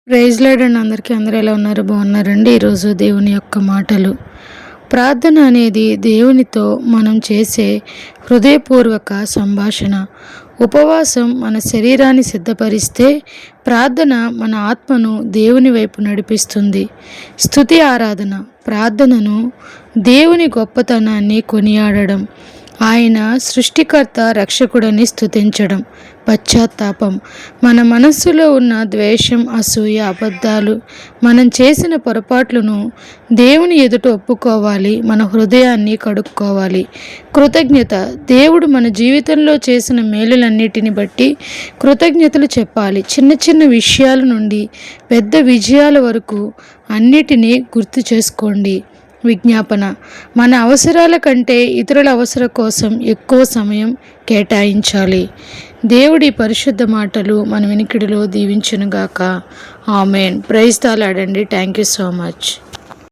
Praise lord అండి అందరికీ. అందరూ ఎలా ఉన్నారు? బాగున్నారండి? ఈరోజు దేవుని యొక్క మాటలు. ప్రార్థన అనేది దేవునితో మనం చేసే హృదయపూర్వక సంభాషణ. ఉపవాసం మన శరీరాన్ని సిద్ధపరిస్తే, ప్రార్థన మన ఆత్మను దేవుని వైపు నడిపిస్తుంది. స్తుతి ఆరాధన ప్రార్థనను దేవుని గొప్పతనాన్ని కొనియాడడం, ఆయన సృష్టికర్త రక్షకుడని స్తుతించడం. పశ్చాత్తాపం మన మనస్సులో ఉన్న ద్వేషం, అసూయ, అబద్ధాలు, మనం చేసిన పొరపాట్లను దేవుని ఎదుట ఒప్పుకోవాలి, మన హృదయాన్ని కడుక్కోవాలి. కృతజ్ఞత దేవుడు మన జీవితంలో చేసిన మేలులన్నిటిని బట్టి కృతజ్ఞతలు చెప్పాలి. చిన్న చిన్న విషయాల నుండి పెద్ద విజయాల వరకు అన్నిటినీ గుర్తు చేసుకోండి. విజ్ఞాపన మన అవసరాల కంటే ఇతరుల అవసరం కోసం ఎక్కువ సమయం కేటాయించాలి. దేవుడి పరిశుద్ధ మాటలు మన వినికిడిలో దీవించునుగాక. Amen. Praise the Lord. Thank you so much.